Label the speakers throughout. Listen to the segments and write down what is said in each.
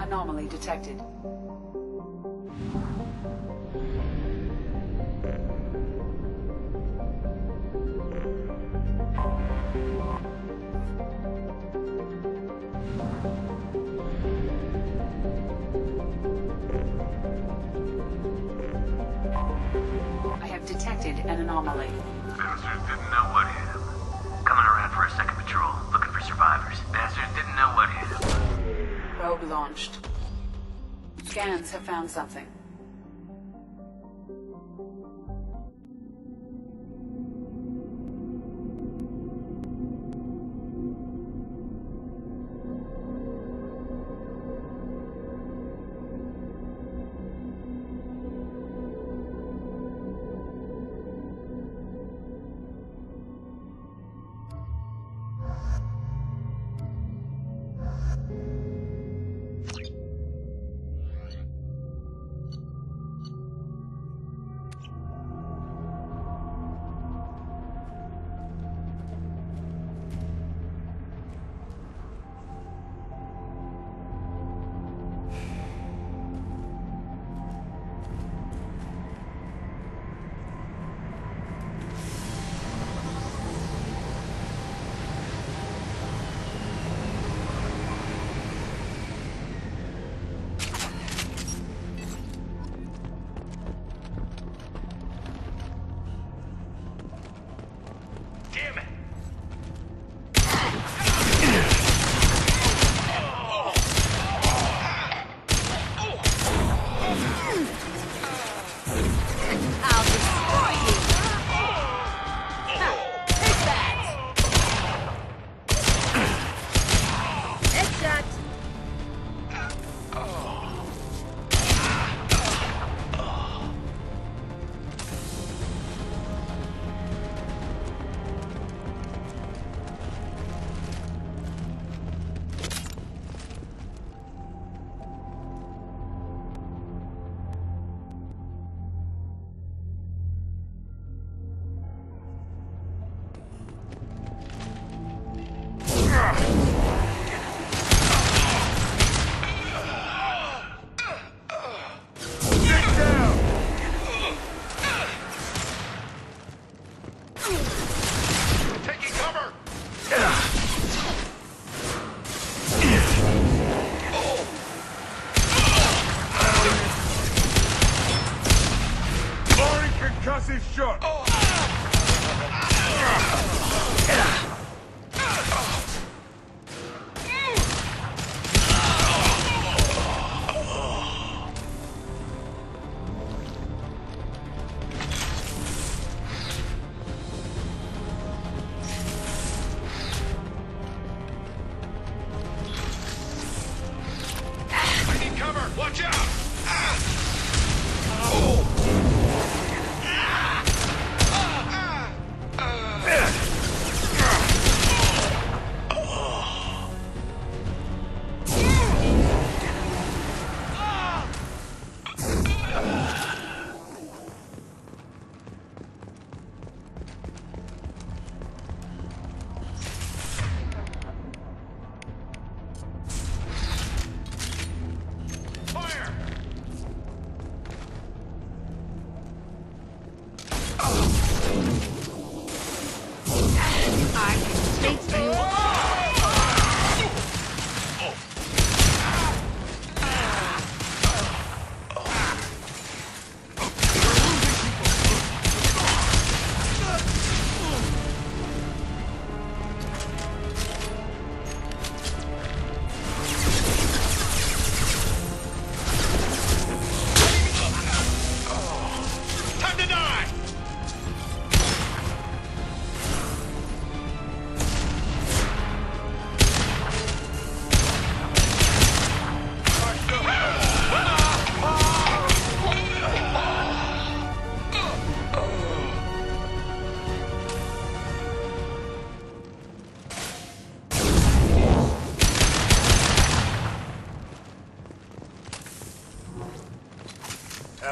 Speaker 1: Anomaly detected. I have detected an anomaly.
Speaker 2: Bastard didn't know what hit him. Coming around for a second patrol, looking for survivors. Bastard didn't know what hit him.
Speaker 1: Probe launched. Scans have found something.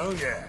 Speaker 3: Hell yeah.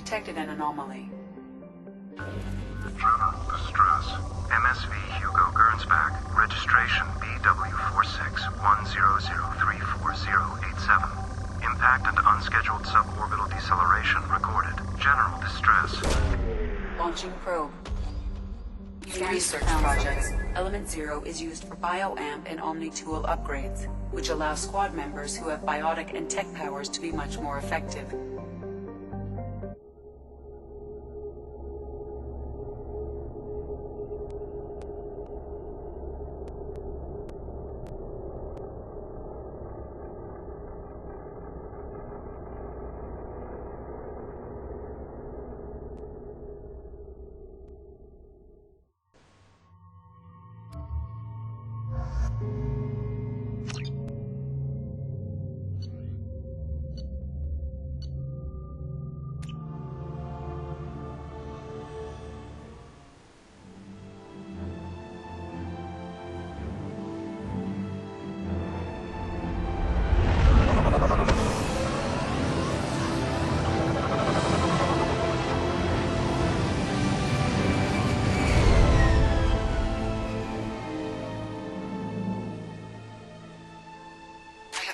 Speaker 1: detected an anomaly.
Speaker 4: Journal Distress. MSV Hugo Gernsback. Registration BW4610034087. Impact and unscheduled suborbital deceleration recorded. General distress.
Speaker 1: Launching probe. Research projects. Element 0 is used for bioamp and omni-tool upgrades, which allow squad members who have biotic and tech powers to be much more effective.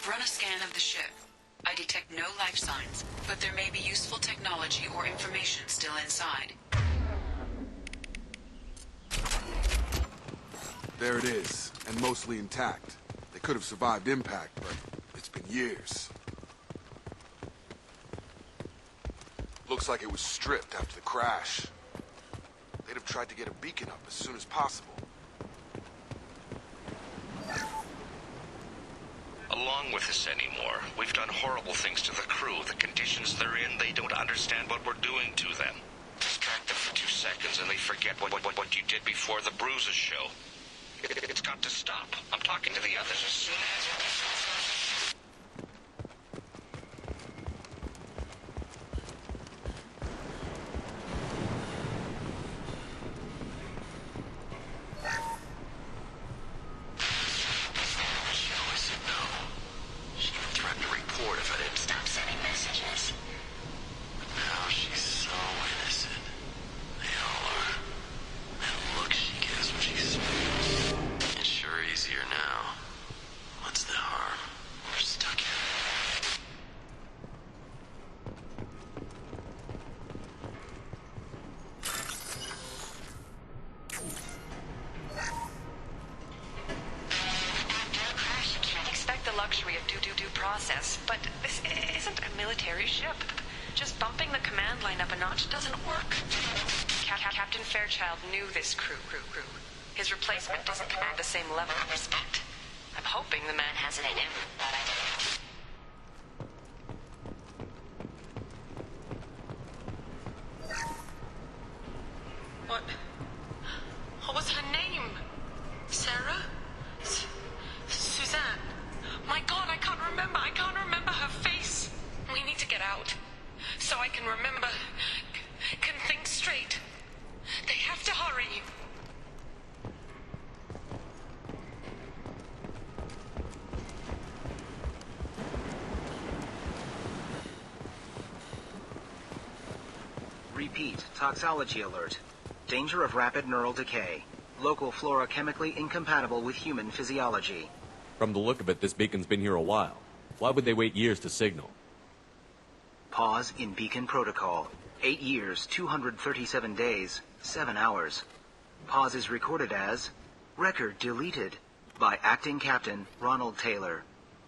Speaker 1: Run a scan of the ship. I detect no life signs, but there may be useful technology or information still inside.
Speaker 5: There it is, and mostly intact. They could have survived impact, but it's been years. Looks like it was stripped after the crash. They'd have tried to get a beacon up as soon as possible.
Speaker 6: Along with this anymore. We've done horrible things to the crew. The conditions they're in, they don't understand what we're doing to them. Distract them for 2 seconds and they forget what you did before the bruises show. It's got to stop. I'm talking to the others as soon as...
Speaker 7: process, but this isn't a military ship. Just bumping the command line up a notch doesn't work. Captain Fairchild knew this crew. His replacement doesn't command the same level of respect. I'm hoping the man has it in him. What was her name? Sarah? Suzanne? My God, I can't remember her face. We need to get out. So I can remember, can think straight. They have to hurry.
Speaker 8: Repeat, toxology alert. Danger of rapid neural decay. Local flora chemically incompatible with human physiology.
Speaker 9: From the look of it, this beacon's been here a while. Why would they wait years to signal?
Speaker 8: Pause in beacon protocol. 8 years, 237 days, 7 hours. Pause is recorded as record deleted by Acting Captain Ronald Taylor.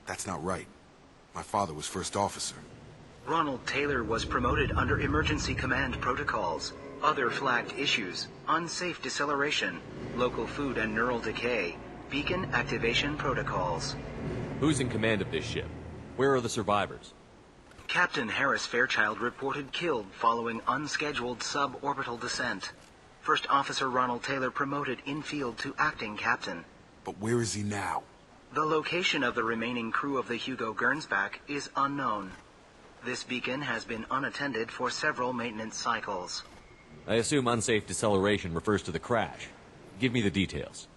Speaker 5: That's not right. My father was first officer.
Speaker 8: Ronald Taylor was promoted under emergency command protocols. Other flagged issues: unsafe deceleration, local food and neural decay, beacon activation protocols.
Speaker 9: Who's in command of this ship? Where are the survivors?
Speaker 8: Captain Harris Fairchild reported killed following unscheduled suborbital descent. First Officer Ronald Taylor promoted in-field to acting captain.
Speaker 5: But where is he now?
Speaker 8: The location of the remaining crew of the Hugo Gernsback is unknown. This beacon has been unattended for several maintenance cycles.
Speaker 9: I assume unsafe deceleration refers to the crash. Give me the details.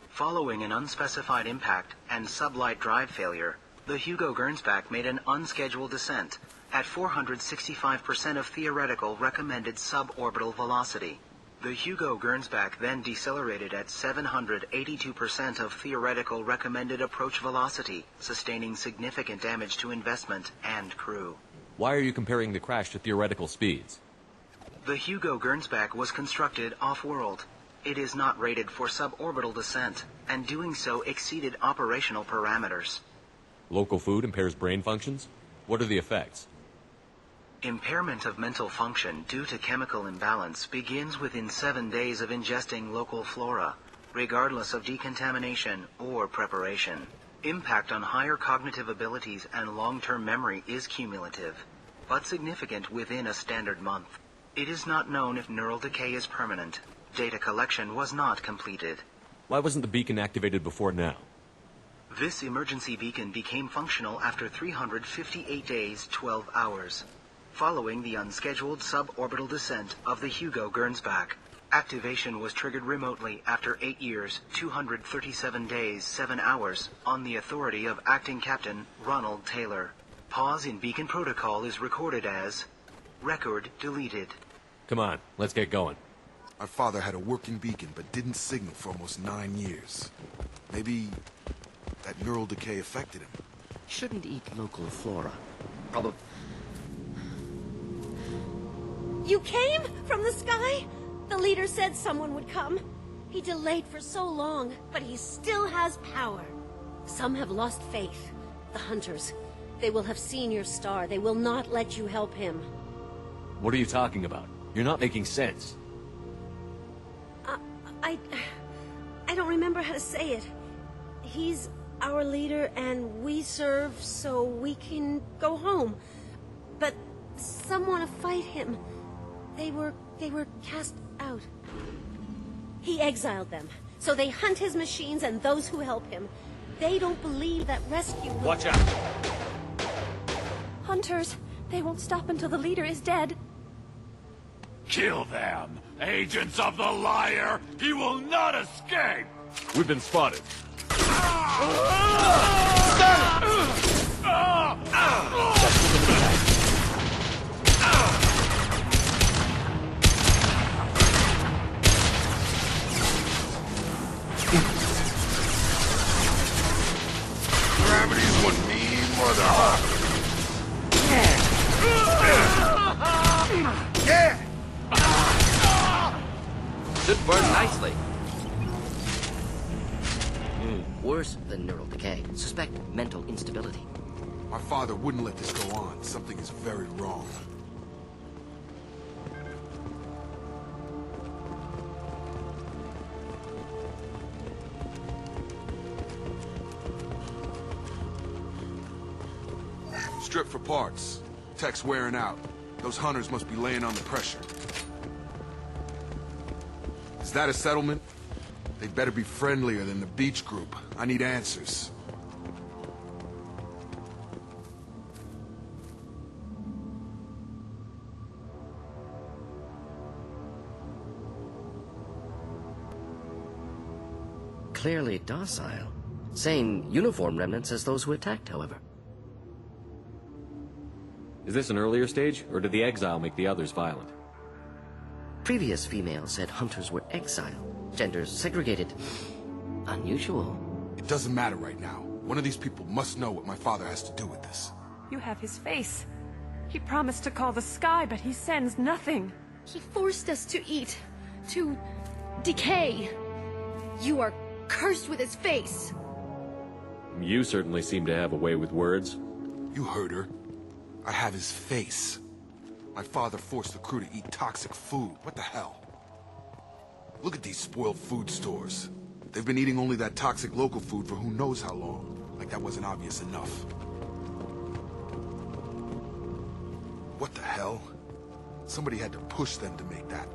Speaker 8: Following an unspecified impact and sublight drive failure, the Hugo Gernsback made an unscheduled descent, at 465% of theoretical recommended suborbital velocity. The Hugo Gernsback then decelerated at 782% of theoretical recommended approach velocity, sustaining significant damage to investment and crew.
Speaker 9: Why are you comparing the crash to theoretical speeds?
Speaker 8: The Hugo Gernsback was constructed off-world. It is not rated for suborbital descent, and doing so exceeded operational parameters.
Speaker 9: Local food impairs brain functions? What are the effects?
Speaker 8: Impairment of mental function due to chemical imbalance begins within 7 days of ingesting local flora, regardless of decontamination or preparation. Impact on higher cognitive abilities and long-term memory is cumulative, but significant within a standard month. It is not known if neural decay is permanent. Data collection was not completed.
Speaker 9: Why wasn't the beacon activated before now?
Speaker 8: This emergency beacon became functional after 358 days, 12 hours. Following the unscheduled suborbital descent of the Hugo Gernsback, activation was triggered remotely after 8 years, 237 days, 7 hours, on the authority of Acting Captain Ronald Taylor. Pause in beacon protocol is recorded as record deleted.
Speaker 9: Come on, let's get going.
Speaker 5: My father had a working beacon, but didn't signal for almost 9 years. Maybe that neural decay affected him.
Speaker 10: Shouldn't eat local flora. Probably.
Speaker 11: You came from the sky? The leader said someone would come. He delayed for so long, but he still has power. Some have lost faith. The hunters. They will have seen your star. They will not let you help him.
Speaker 9: What are you talking about? You're not making sense.
Speaker 11: I don't remember how to say it. He's our leader and we serve so we can go home. But some want to fight him. They were cast out. He exiled them, so they hunt his machines and those who help him. They don't believe that rescue will...
Speaker 9: Watch out!
Speaker 11: Hunters, they won't stop until the leader is dead.
Speaker 3: Kill them! Agents of the liar! He will not escape!
Speaker 9: We've been spotted.
Speaker 5: Gravity's one mean mother. Yeah!
Speaker 10: Should burn nicely. Worse than neural decay. Suspect mental instability.
Speaker 5: My father wouldn't let this go on. Something is very wrong. Strip for parts. Tech's wearing out. Those hunters must be laying on the pressure. Is that a settlement? They'd better be friendlier than the beach group. I need answers.
Speaker 10: Clearly docile. Same uniform remnants as those who attacked, however.
Speaker 9: Is this an earlier stage, or did the exile make the others violent?
Speaker 10: Previous females said hunters were exiled. Genders segregated. Unusual.
Speaker 5: It doesn't matter right now. One of these people must know what my father has to do with this.
Speaker 12: You have his face. He promised to call the sky, but he sends nothing.
Speaker 11: He forced us to eat, to decay. You are cursed with his face.
Speaker 9: You certainly seem to have a way with words.
Speaker 5: You heard her. I have his face. My father forced the crew to eat toxic food. What the hell? Look at these spoiled food stores. They've been eating only that toxic local food for who knows how long. Like that wasn't obvious enough. What the hell? Somebody had to push them to make that.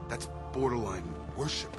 Speaker 5: That's borderline worship.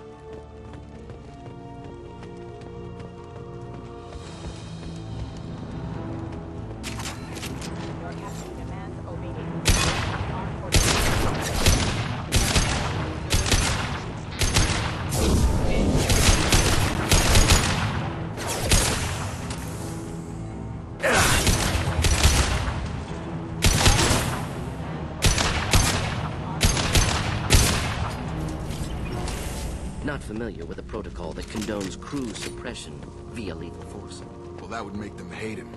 Speaker 10: familiar with a protocol that condones crew suppression via lethal force.
Speaker 5: Well, that would make them hate him.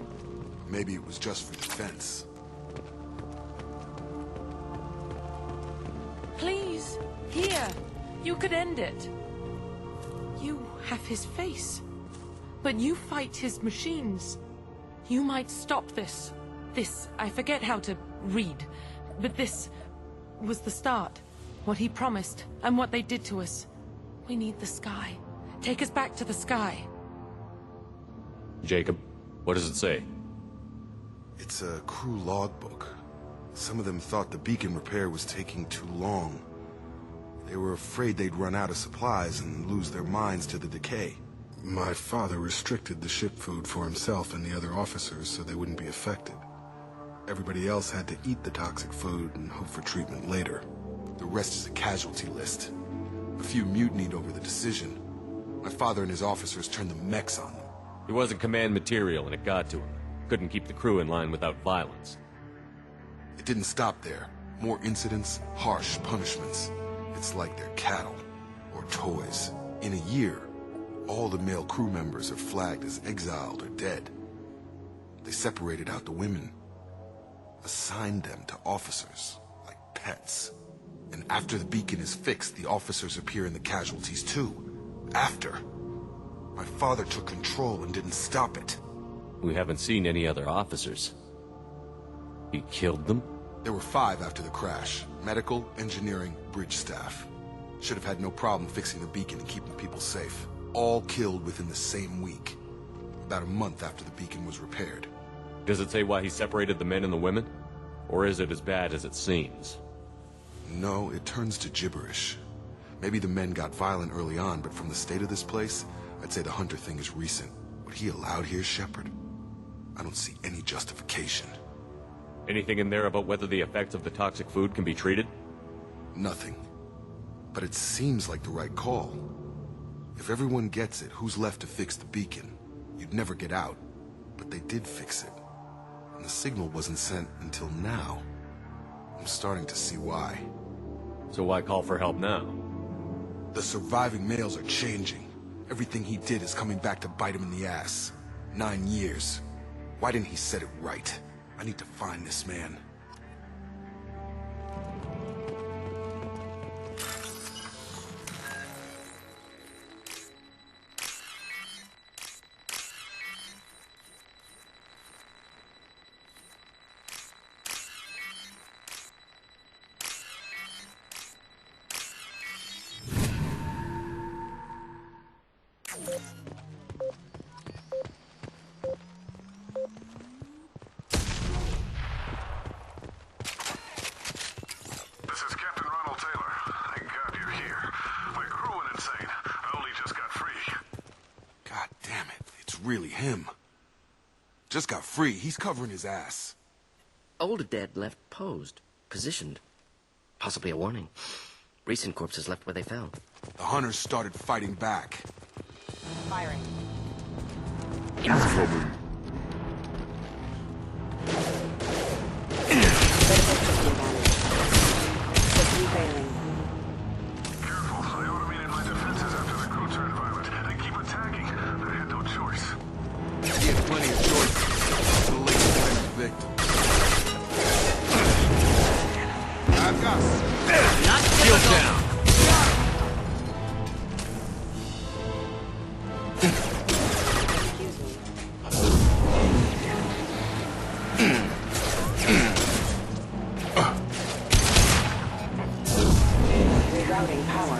Speaker 5: Maybe it was just for defense.
Speaker 12: Please, here. You could end it. You have his face. But you fight his machines. You might stop this. This, I forget how to read. But this was the start. What he promised, and what they did to us. We need the sky. Take us back to the sky.
Speaker 9: Jacob, what does it say?
Speaker 5: It's a crew logbook. Some of them thought the beacon repair was taking too long. They were afraid they'd run out of supplies and lose their minds to the decay. My father restricted the ship food for himself and the other officers so they wouldn't be affected. Everybody else had to eat the toxic food and hope for treatment later. The rest is a casualty list. A few mutinied over the decision. My father and his officers turned the mechs on them.
Speaker 9: He wasn't command material and it got to him. Couldn't keep the crew in line without violence.
Speaker 5: It didn't stop there. More incidents, harsh punishments. It's like they're cattle, or toys. In a year, all the male crew members are flagged as exiled or dead. They separated out the women, assigned them to officers, like pets. And after the beacon is fixed, the officers appear in the casualties too. After. My father took control and didn't stop it.
Speaker 9: We haven't seen any other officers. He killed them?
Speaker 5: There were 5 after the crash. Medical, engineering, bridge staff. Should have had no problem fixing the beacon and keeping people safe. All killed within the same week. About a month after the beacon was repaired.
Speaker 9: Does it say why he separated the men and the women? Or is it as bad as it seems?
Speaker 5: No, it turns to gibberish. Maybe the men got violent early on, but from the state of this place, I'd say the Hunter thing is recent. What he allowed here, Shepard? I don't see any justification.
Speaker 9: Anything in there about whether the effects of the toxic food can be treated?
Speaker 5: Nothing. But it seems like the right call. If everyone gets it, who's left to fix the beacon? You'd never get out. But they did fix it. And the signal wasn't sent until now. I'm starting to see why.
Speaker 9: So why call for help now?
Speaker 5: The surviving males are changing. Everything he did is coming back to bite him in the ass. 9 years. Why didn't he set it right? I need to find this man. Really him. Just got free. He's covering his ass.
Speaker 10: Old dead left posed, positioned. Possibly a warning. Recent corpses left where they fell.
Speaker 5: The hunters started fighting back.
Speaker 12: Firing.
Speaker 5: Incoming.
Speaker 4: Careful, I automated my defenses after the crew turned violent. They keep attacking. I had no choice.
Speaker 5: He had plenty of choices. The latest victim. I've got
Speaker 10: Not
Speaker 5: Shield down.
Speaker 1: Rerouting power.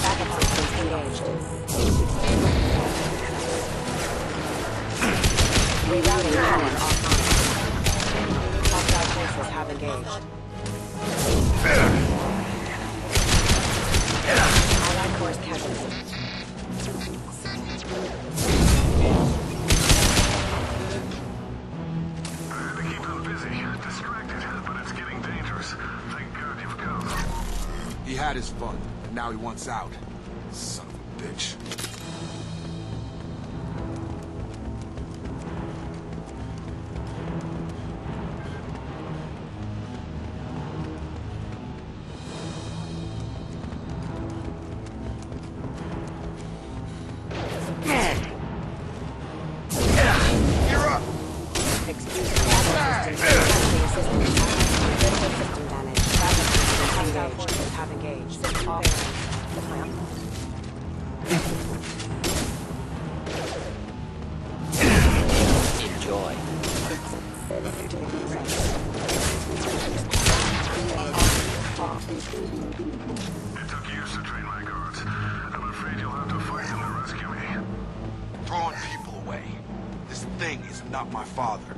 Speaker 1: Backup systems engaged.
Speaker 5: fun, and now he wants out. Son of a bitch. Not my father.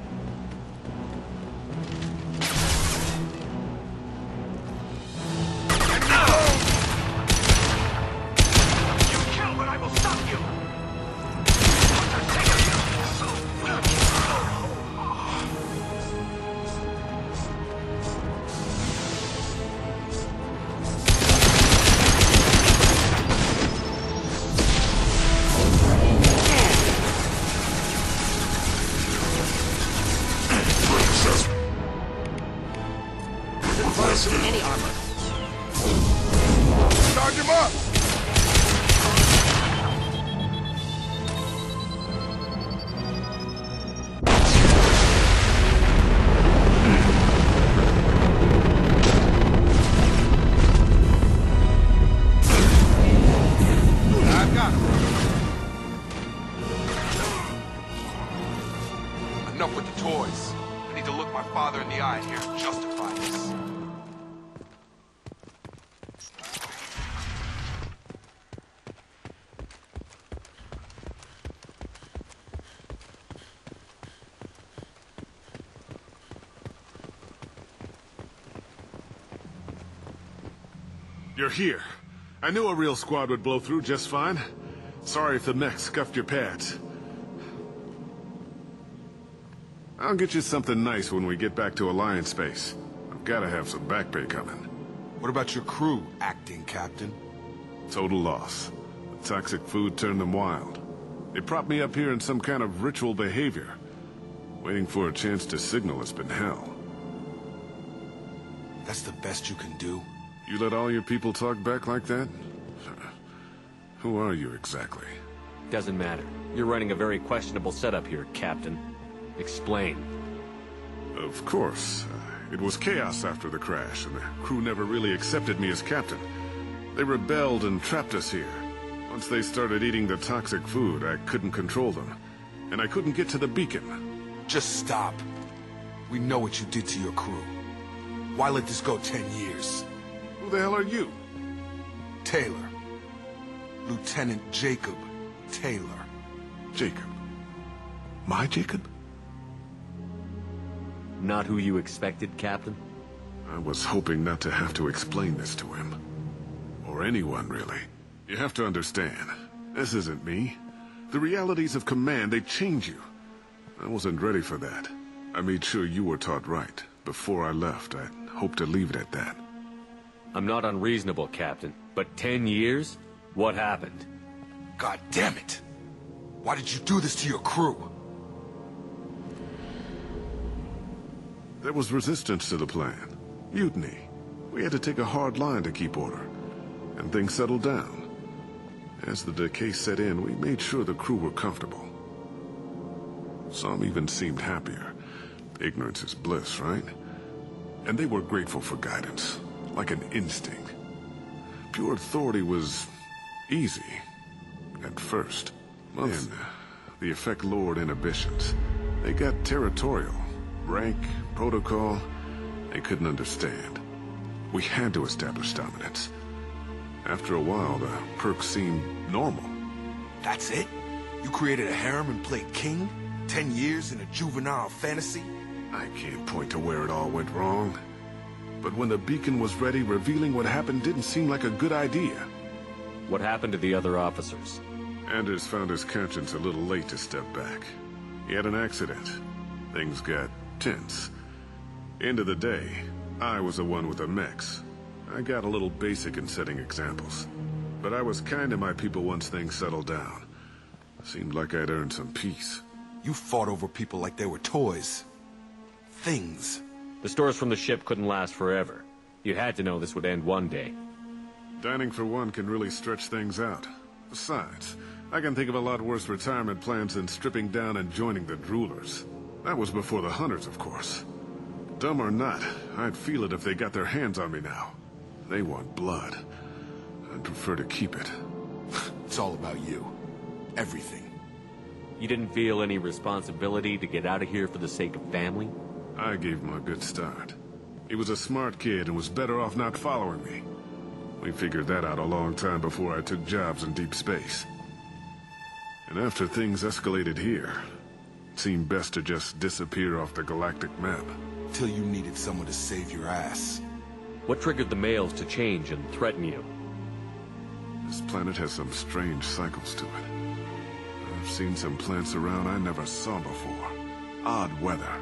Speaker 3: You kill, but I will stop you!
Speaker 10: Any armor.
Speaker 5: Charge him up! I've got him. Enough with the toys. I need to look my father in the eye here and justify this.
Speaker 4: You're here. I knew a real squad would blow through just fine. Sorry if the mech scuffed your pads. I'll get you something nice when we get back to Alliance space. I've gotta have some back pay coming.
Speaker 5: What about your crew, acting captain?
Speaker 4: Total loss. The toxic food turned them wild. They propped me up here in some kind of ritual behavior. Waiting for a chance to signal has been hell.
Speaker 5: That's the best you can do?
Speaker 4: You let all your people talk back like that? Who are you exactly?
Speaker 9: Doesn't matter. You're running a very questionable setup here, Captain. Explain.
Speaker 4: Of course. It was chaos after the crash, and the crew never really accepted me as captain. They rebelled and trapped us here. Once they started eating the toxic food, I couldn't control them. And I couldn't get to the beacon.
Speaker 5: Just stop. We know what you did to your crew. Why let this go 10 years?
Speaker 4: Who the hell are you?
Speaker 5: Taylor. Lieutenant Jacob Taylor.
Speaker 4: Jacob? My Jacob?
Speaker 9: Not who you expected, Captain?
Speaker 4: I was hoping not to have to explain this to him. Or anyone, really. You have to understand, this isn't me. The realities of command, they change you. I wasn't ready for that. I made sure you were taught right. Before I left, I hoped to leave it at that.
Speaker 9: I'm not unreasonable, Captain, but 10 years? What happened?
Speaker 5: God damn it! Why did you do this to your crew?
Speaker 4: There was resistance to the plan. Mutiny. We had to take a hard line to keep order. And things settled down. As the decay set in, we made sure the crew were comfortable. Some even seemed happier. Ignorance is bliss, right? And they were grateful for guidance, like an instinct. Pure authority was easy, at first. Then, the effect lowered inhibitions. They got territorial. Rank, protocol, they couldn't understand. We had to establish dominance. After a while, the perks seemed normal.
Speaker 5: That's it? You created a harem and played king? 10 years in a juvenile fantasy?
Speaker 4: I can't point to where it all went wrong. But when the beacon was ready, revealing what happened didn't seem like a good idea.
Speaker 9: What happened to the other officers?
Speaker 4: Anders found his conscience a little late to step back. He had an accident. Things got tense. End of the day, I was the one with the mechs. I got a little basic in setting examples. But I was kind to my people once things settled down. Seemed like I'd earned some peace.
Speaker 5: You fought over people like they were toys. Things.
Speaker 9: The stores from the ship couldn't last forever. You had to know this would end one day.
Speaker 4: Dining for one can really stretch things out. Besides, I can think of a lot worse retirement plans than stripping down and joining the droolers. That was before the hunters, of course. Dumb or not, I'd feel it if they got their hands on me now. They want blood. I'd prefer to keep it.
Speaker 5: It's all about you. Everything.
Speaker 9: You didn't feel any responsibility to get out of here for the sake of family?
Speaker 4: I gave him a good start. He was a smart kid and was better off not following me. We figured that out a long time before I took jobs in deep space. And after things escalated here, it seemed best to just disappear off the galactic map.
Speaker 5: Till you needed someone to save your ass.
Speaker 9: What triggered the males to change and threaten you?
Speaker 4: This planet has some strange cycles to it. I've seen some plants around I never saw before. Odd weather.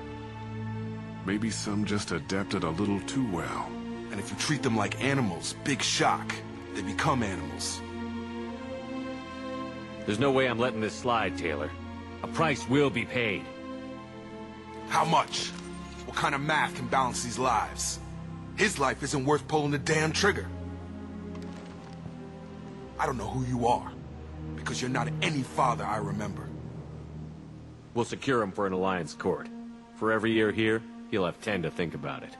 Speaker 4: Maybe some just adapted a little too well.
Speaker 5: And if you treat them like animals, big shock. They become animals.
Speaker 9: There's no way I'm letting this slide, Taylor. A price will be paid.
Speaker 5: How much? What kind of math can balance these lives? His life isn't worth pulling the damn trigger. I don't know who you are, because you're not any father I remember.
Speaker 9: We'll secure him for an Alliance court. For every year here, he'll have 10 to think about it.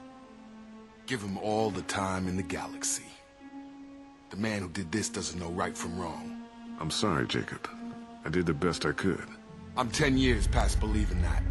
Speaker 5: Give him all the time in the galaxy. The man who did this doesn't know right from wrong.
Speaker 4: I'm sorry, Jacob. I did the best I could.
Speaker 5: I'm 10 years past believing that.